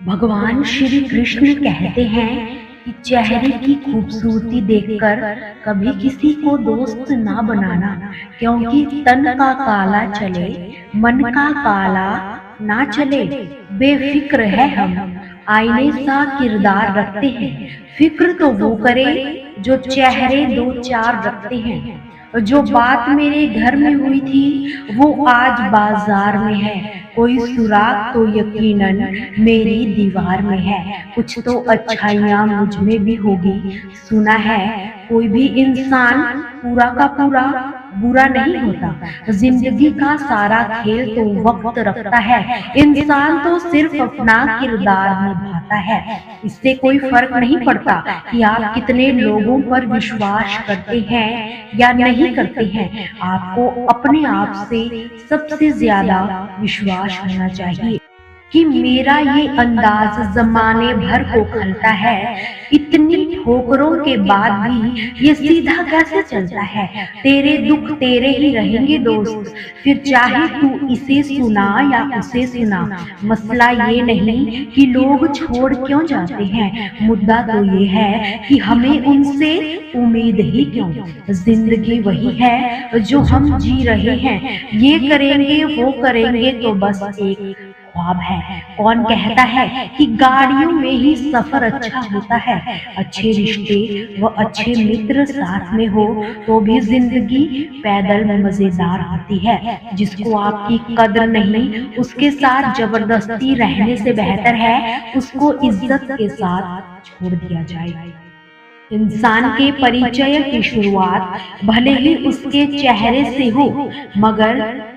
भगवान श्री कृष्ण कहते हैं कि चेहरे की खूबसूरती देखकर कभी किसी को दोस्त ना बनाना, क्योंकि तन का काला चले मन का काला ना चले। बेफिक्र है हम, आईने सा किरदार रखते हैं। फिक्र तो वो करे जो चेहरे दो चार रखते हैं। जो बात मेरे घर में हुई थी वो आज बाजार में है। कोई सुराग तो यकीनन मेरी दीवार में है। कुछ तो अच्छाइयाँ मुझ में भी होगी। सुना है कोई भी इंसान पूरा का पूरा बुरा नहीं होता। जिंदगी का सारा खेल तो वक्त रखता है। इंसान तो सिर्फ अपना किरदार निभाता है। इससे कोई फर्क नहीं पड़ता कि आप कितने लोगों पर विश्वास करते हैं या नहीं करते हैं। आपको अपने आप से सबसे ज्यादा विश्वास होना चाहिए कि मेरा ये अंदाज जमाने भर को खलता है। इतनी ठोकरों के बाद भी ये सीधा कैसे चलता है। तेरे दुख तेरे ही रहेंगे दोस्त, फिर चाहे तू इसे सुना या उसे सुना। मसला ये नहीं कि लोग छोड़ क्यों जाते हैं, मुद्दा तो ये है कि हमें उनसे उम्मीद ही क्यों। जिंदगी वही है जो हम जी रहे हैं। ये करेंगे वो करेंगे तो बस एक ख्वाब है। कौन कहता है कि गाड़ियों में ही सफर अच्छा होता है। अच्छे रिश्ते व अच्छे मित्र साथ में हो तो भी जिंदगी पैदल में मजेदार होती है। जिसको आपकी कदर नहीं उसके साथ जबरदस्ती रहने से बेहतर है उसको इज्जत के साथ छोड़ दिया जाए। इंसान के परिचय की शुरुआत भले ही उसके चेहरे से हो, मगर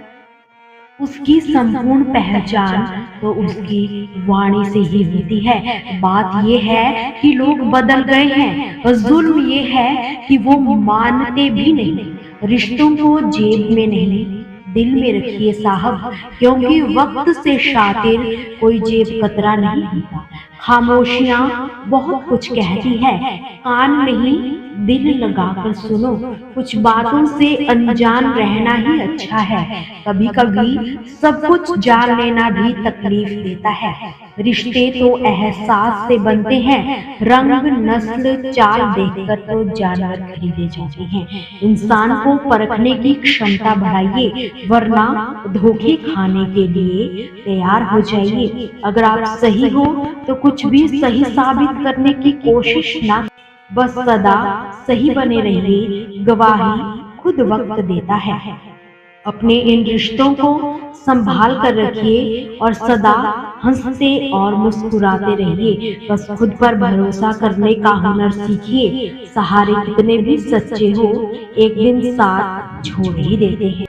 उसकी संपूर्ण पहचान तो उसकी वाणी से ही होती है। बात यह है कि लोग बदल गए हैं और जुल्म ये है कि वो मानते भी नहीं। रिश्तों को जेब में नहीं दिल में रखिए साहब, क्योंकि वक्त से शातिर कोई जेब कतरा नहीं होता। खामोशियां बहुत कुछ कहती है, कान नहीं दिल लगाकर सुनो। कुछ बातों से अनजान रहना ही अच्छा है। कभी कभी सब कुछ जान लेना भी तकलीफ देता है। रिश्ते तो एहसास से बनते हैं, रंग नस्ल चाल देखकर तो जानवर खरीदे जाते हैं। इंसान को परखने की क्षमता बढ़ाइए, वरना धोखे खाने के लिए तैयार हो जाइए। अगर आप सही हो तो कुछ भी सही साबित करने की कोशिश ना, बस सदा सही बने रहिए। गवाही खुद वक्त देता है। अपने इन रिश्तों को संभाल कर रखिए और सदा हंसते और मुस्कुराते रहिए। बस खुद पर भरोसा करने का हुनर सीखिए। सहारे कितने भी सच्चे हो एक दिन साथ छोड़ ही देते हैं।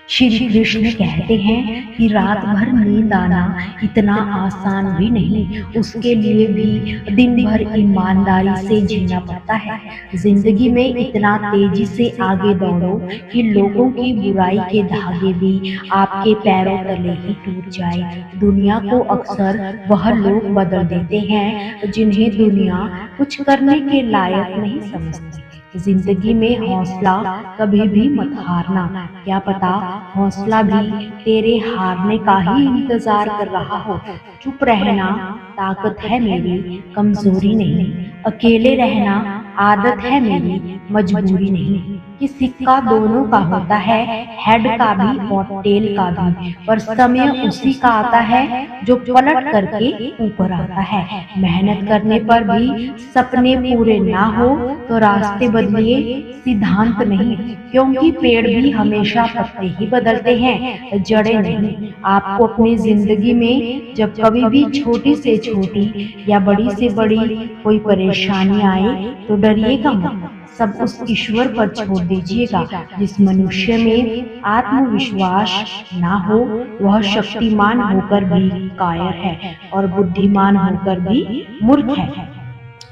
श्री कृष्ण कहते हैं कि रात भर नींद आना इतना आसान भी नहीं, उसके लिए भी दिन भर ईमानदारी से जीना पड़ता है। जिंदगी में इतना तेजी से आगे दौड़ो कि लोगों की बुराई के धागे भी आपके पैरों तले ही टूट जाए। दुनिया को अक्सर वह लोग बदल देते हैं जिन्हें दुनिया कुछ करने के लायक नहीं समझती। जिंदगी में हौसला कभी भी मत हारना। क्या पता हौसला भी तेरे हारने का ही इंतजार कर रहा हो। चुप रहना ताकत है मेरी, कमजोरी नहीं। अकेले रहना आदत है मेरी, मजबूरी नहीं। कि सिक्का दोनों का होता है, हेड का भी और टेल का भी, पर समय उसी का आता है जो पलट करके ऊपर आता है। मेहनत करने पर भी सपने पूरे ना हो तो रास्ते बदलिए, सिद्धांत नहीं, क्योंकि पेड़ भी हमेशा पत्ते ही बदलते हैं, जड़ें नहीं। आपको अपनी जिंदगी में जब कभी भी छोटी से छोटी या बड़ी से बड़ी कोई परेशानी आए तो डरिएगा मत। सब उस ईश्वर पर छोड़ दीजिएगा। जिस मनुष्य में आत्मविश्वास ना हो वह शक्तिमान होकर भी कायर है और बुद्धिमान होकर भी मूर्ख है।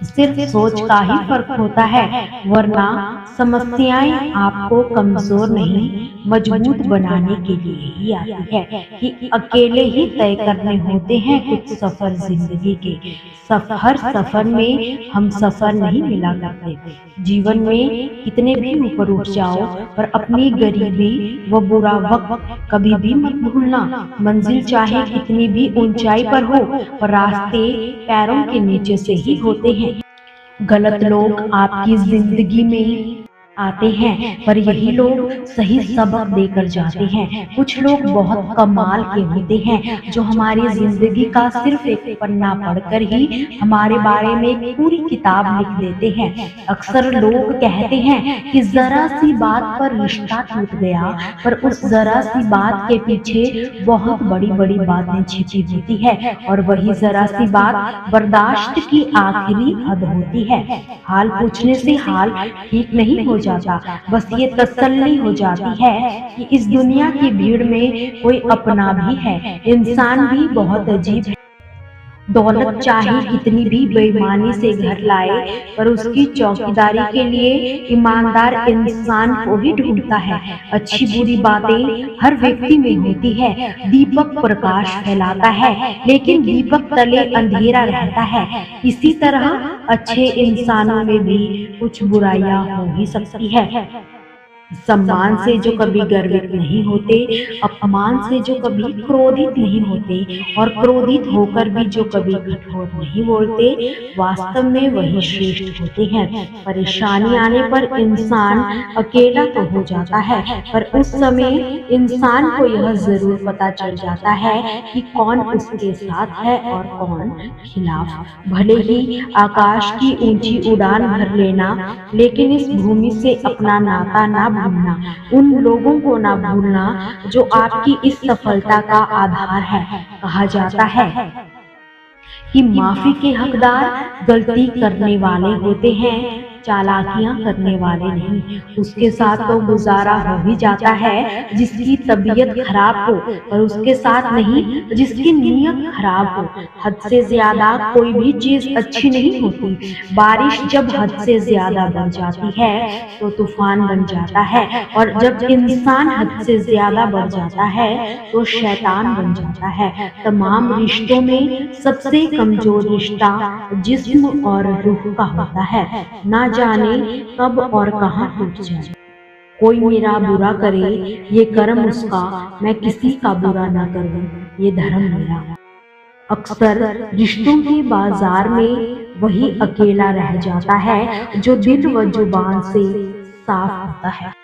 सिर्फ सोच का ही फर्क होता है, वरना समस्याएं आपको कमजोर नहीं मजबूत बनाने के लिए ही आती है कि अकेले ही तय करने होते हैं कुछ सफर जिंदगी के। हर सफर में हम सफर नहीं मिला करते। जीवन में कितने भी ऊपर उठ जाओ पर अपनी गरीबी व बुरा वक्त कभी भी मत भूलना। मंजिल चाहे कितनी भी ऊंचाई पर हो पर रास्ते पैरों के नीचे से ही होते हैं। गलत लोग आपकी जिंदगी में आते हैं पर यही लोग सही सबक देकर जाते हैं। कुछ लोग बहुत कमाल के होते हैं जो हमारी जिंदगी का सिर्फ एक पन्ना पढ़कर ही हमारे बारे में एक पूरी किताब लिख देते हैं। अक्सर लोग कहते हैं कि जरा सी बात पर रिश्ता टूट गया पर उस जरा सी बात के पीछे बहुत बड़ी बड़ी बातें छिपी होती है और वही जरा सी बात बर्दाश्त की आखिरी हद होती है। हाल पूछने से हाल ठीक नहीं हो जाता, बस ये तसल्ली हो जाती है कि इस दुनिया की भीड़ में कोई अपना भी है। इंसान भी बहुत अजीब है। दौलत चाहे कितनी भी बेईमानी से घर लाए पर उसकी चौकीदारी के लिए ईमानदार इंसान को ही ढूंढता है। अच्छी बुरी बातें हर व्यक्ति में होती है। दीपक प्रकाश फैलाता है लेकिन दीपक तले अंधेरा रहता है। इसी तरह अच्छे इंसानों में भी कुछ बुराइयां हो ही सकती है। सम्मान से जो कभी गर्वित नहीं होते, अपमान से जो कभी क्रोधित नहीं होते और क्रोधित होकर भी जो कभी कठोर नहीं बोलते, वास्तव में वही श्रेष्ठ होते हैं। परेशानी आने पर इंसान अकेला तो हो जाता है पर उस समय इंसान को यह जरूर पता चल जाता है कि कौन उसके साथ है और कौन खिलाफ। भले ही आकाश की ऊंची उड़ान भर लेना लेकिन इस भूमि से अपना नाता ना भूलना, उन लोगों को ना भूलना जो आपकी इस सफलता का आधार है। कहा जाता है कि माफी के हकदार गलती करने वाले होते हैं, चालाकियां करने वाले नहीं। उसके साथ तो गुजारा हो ही जाता है जिसकी तबीयत खराब हो पर उसके साथ नहीं जिसकी नीयत खराब हो। हद से ज्यादा कोई भी चीज अच्छी नहीं होती। बारिश जब हद से ज्यादा बढ़ जाती है तो तूफान बन जाता है और जब इंसान हद से ज्यादा बढ़ जाता है तो शैतान बन जाता है। तमाम रिश्तों में सबसे कमजोर रिश्ता जिस्म और रूह का होता है। ना जाने कब और कहां टूट जाए। कोई मेरा बुरा करे ये कर्म उसका, मैं किसी का बुरा ना करूं ये धर्म मेरा। अक्सर रिश्तों के बाजार में वही अकेला रह जाता है जो दिल व जुबान से साफ होता है।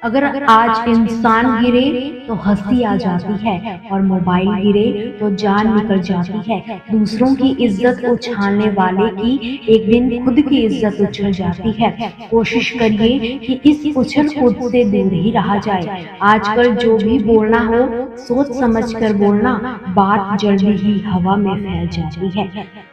अगर आज इंसान गिरे तो हंसी आ जाती है और मोबाइल गिरे तो जान निकल जाती है। दूसरों की इज्जत उछालने वाले की एक दिन खुद की इज्जत उछल जाती है। कोशिश करिए कि इस उछल कूद से दूर ही रहा जाए। आजकल जो भी बोलना हो सोच समझ कर बोलना, बात जल्दी ही हवा में फैल जाती है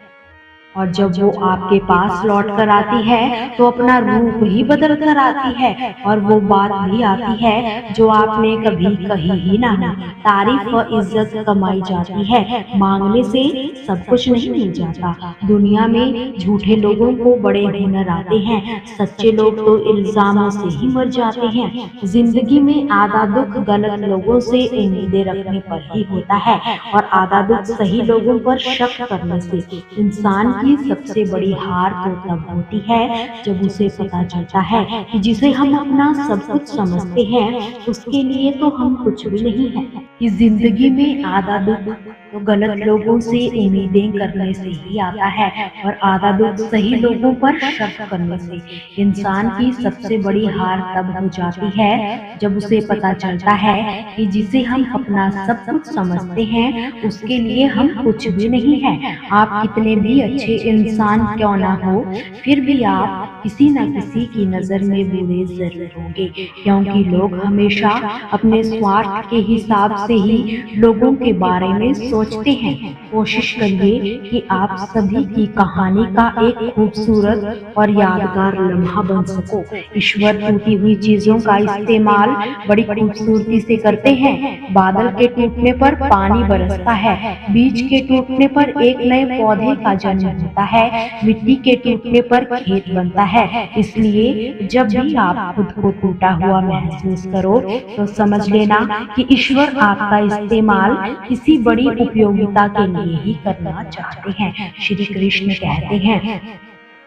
और जब वो आपके पास लौट कर आती है तो अपना रूप ही बदल कर आती है और वो बात भी आती है जो आपने कभी कही ही ना हो। तारीफ व इज्जत कमाई जाती है, मांगने से सब कुछ नहीं मिल जाता। दुनिया में झूठे लोगों को बड़े हुनर आते हैं, सच्चे लोग तो इल्जामों से ही मर जाते हैं। जिंदगी में आधा दुख गलत लोगों से उम्मीदें रखने पर ही होता है और आधा दुख सही लोगों पर शक करने से। इंसान की सबसे बड़ी हार तो तब होती है जब उसे पता चलता है कि जिसे हम अपना सब कुछ समझते हैं उसके लिए तो हम कुछ भी नहीं है। इस जिंदगी में आधा दुख तो गलत लोगों से उम्मीदें करने से ही आता है और आधा दुख सही लोगों पर शक करने से। इंसान की सबसे बड़ी हार तब हो जाती है जब उसे पता चलता है कि जिसे हम अपना सब कुछ समझते हैं उसके लिए हम कुछ भी नहीं है। आप कितने भी अच्छे इंसान क्यों ना हो फिर भी आप किसी न किसी की नजर में बुरे जरूर होंगे, क्योंकि लोग हमेशा अपने स्वार्थ के हिसाब से ही लोगों के बारे में सोचते हैं। कोशिश करिए कि आप सभी की कहानी का एक खूबसूरत और यादगार लम्हा बन सको। ईश्वर टूटी हुई चीजों का इस्तेमाल बड़ी खूबसूरती से करते हैं। बादल के टूटने पर पानी बरसता है, बीज के टूटने पर एक नए पौधे का जन्म होता है, मिट्टी के टूटने पर खेत बनता है। इसलिए जब भी आप खुद को टूटा हुआ महसूस करो तो समझ लेना कि ईश्वर आपका इस्तेमाल किसी बड़ी उपयोगिता के लिए ही करना चाहते हैं। श्री कृष्ण कहते हैं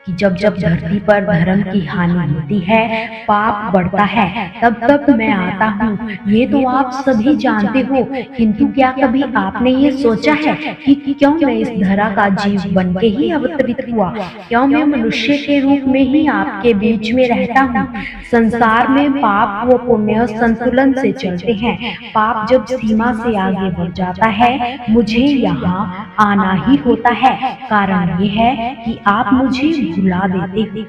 कि जब जब धरती पर धर्म की हानि होती है, पाप बढ़ता है, तब तब मैं आता हूँ। ये तो आप सभी जानते हो, किंतु क्या कभी आपने ये सोचा है कि क्यों मैं इस धरा का जीव बन के ही अवतरित हुआ? क्यों मैं मनुष्य के रूप में ही आपके बीच में रहता हूँ? संसार में पाप व पुण्य संतुलन से चलते हैं। पाप जब सीमा से आगे बढ़ जाता है, मुझे यहाँ आना ही होता है। कारण ये है कि आप मुझे भुला देते हो।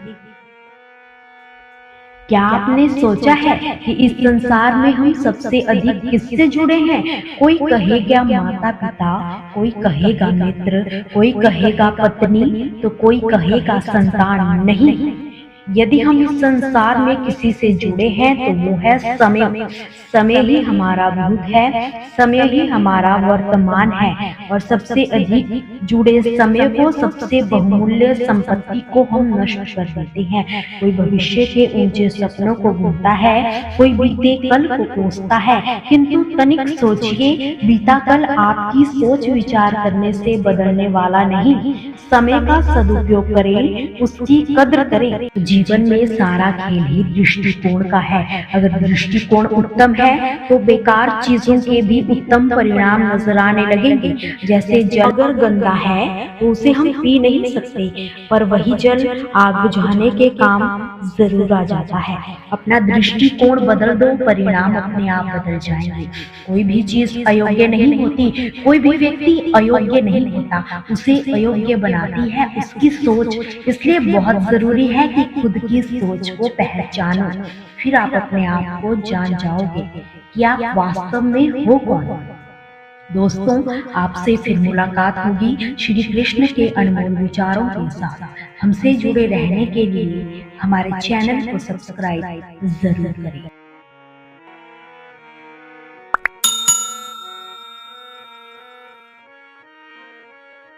क्या आपने सोचा है कि इस संसार में हम सबसे अधिक किससे जुड़े हैं? कोई कहेगा माता पिता, कोई कहेगा मित्र, कोई कहेगा पत्नी, तो कोई कहेगा संतान। नहीं, यदि हम इस संसार में किसी से जुड़े हैं तो वो है समय। समय ही हमारा भूत है, समय ही हमारा वर्तमान है, और सबसे अधिक जुड़े समय को, सबसे बहुमूल्य संपत्ति को हम नष्ट कर देते हैं। कोई भविष्य के ऊंचे सपनों को बुनता है, कोई बीते कल को कोसता है, किंतु तनिक सोचिए, बीता कल आपकी सोच विचार करने से बदलने वाला नहीं। समय का सदुपयोग करें, उसकी कद्र करें। जीवन में सारा खेल ही दृष्टिकोण का है। अगर दृष्टिकोण उत्तम है तो बेकार चीजों के भी उत्तम परिणाम नजर आने लगेंगे। जैसे जल अगर गंदा है तो उसे हम पी नहीं सकते, पर वही जल आग बुझाने के काम जरूर आ जाता है। अपना दृष्टिकोण बदल दो, परिणाम अपने आप बदल जाएंगे। कोई भी चीज अयोग्य नहीं होती, कोई भी व्यक्ति अयोग्य नहीं होता, उसे अयोग्य बनाती है उसकी सोच। इसलिए बहुत जरूरी है कि खुद की सोच को पहचानो, फिर आप अपने आप को जान जाओगे कि आप वास्तव में हो कौन। दोस्तों, आपसे फिर मुलाकात होगी श्री कृष्ण के अनमोल विचारों के साथ। हमसे जुड़े रहने के लिए हमारे चैनल को सब्सक्राइब जरूर करें।